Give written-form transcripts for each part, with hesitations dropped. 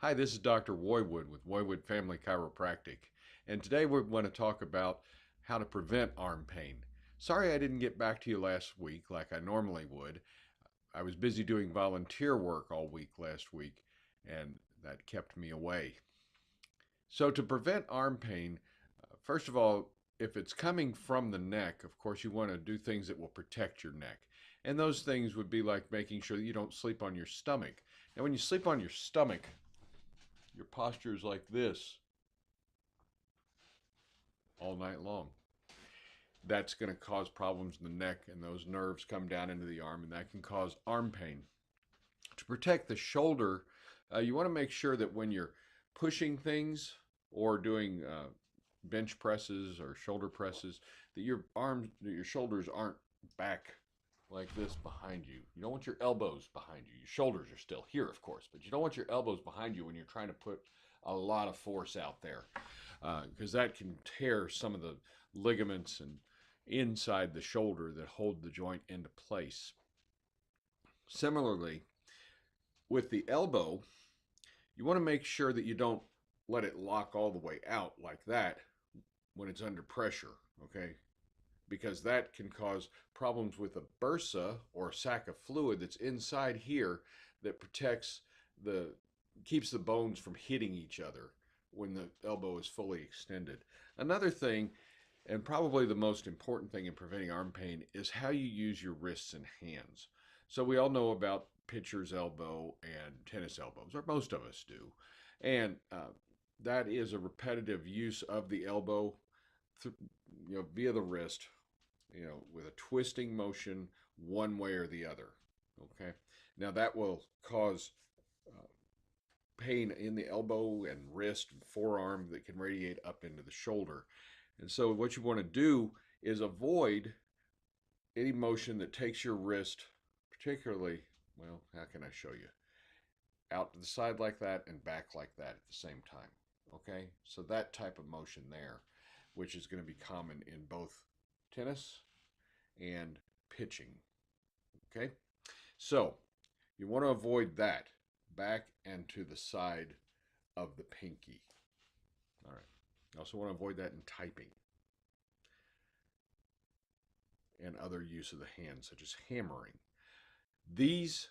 Hi, this is Dr. Woywood with Woywood Family Chiropractic, and today we want to talk about how to prevent arm pain. Sorry I didn't get back to you last week like I normally would. I was busy doing volunteer work all week last week, and that kept me away. So to prevent arm pain, first of all, if it's coming from the neck, of course, you want to do things that will protect your neck. And those things would be like making sure that you don't sleep on your stomach. Now, when you sleep on your stomach, your posture is like this all night long. That's going to cause problems in the neck, and those nerves come down into the arm, and that can cause arm pain. To protect the shoulder, you want to make sure that when you're pushing things or doing bench presses or shoulder presses, that your shoulders aren't back like this behind you. You don't want your elbows behind you. Your shoulders are still here, of course, but you don't want your elbows behind you when you're trying to put a lot of force out there, because that can tear some of the ligaments and inside the shoulder that hold the joint into place. Similarly, with the elbow, you want to make sure that you don't let it lock all the way out like that when it's under pressure, okay? Because that can cause problems with a bursa or a sac of fluid that's inside here that keeps the bones from hitting each other when the elbow is fully extended. Another thing, and probably the most important thing in preventing arm pain, is how you use your wrists and hands. So we all know about pitcher's elbow and tennis elbows, or most of us do. And that is a repetitive use of the elbow via the wrist, with a twisting motion one way or the other. Okay. Now that will cause pain in the elbow and wrist and forearm that can radiate up into the shoulder. And so what you want to do is avoid any motion that takes your wrist, particularly, well, how can I show you? Out to the side like that and back like that at the same time. Okay? So that type of motion there, which is going to be common in both tennis and pitching. Okay? So you want to avoid that back and to the side of the pinky. All right. You also want to avoid that in typing and other use of the hands, such as hammering. This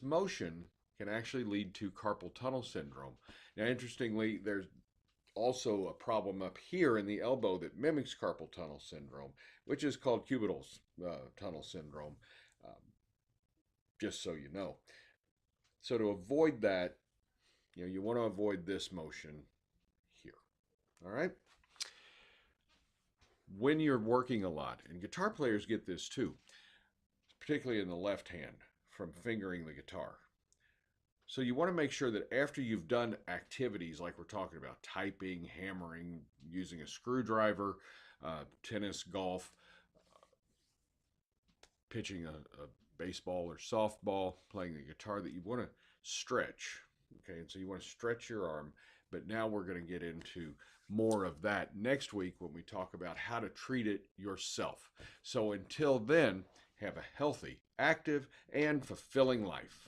motion can actually lead to carpal tunnel syndrome. Now, interestingly, there's also a problem up here in the elbow that mimics carpal tunnel syndrome, which is called cubital tunnel syndrome, just so you know. So to avoid that, you want to avoid this motion here. All right? When you're working a lot, and guitar players get this too, particularly in the left hand from fingering the guitar. So you want to make sure that after you've done activities like we're talking about, typing, hammering, using a screwdriver, tennis, golf, pitching a baseball or softball, playing the guitar, that you want to stretch. Okay, and so you want to stretch your arm. But now we're going to get into more of that next week when we talk about how to treat it yourself. So until then, have a healthy, active, and fulfilling life.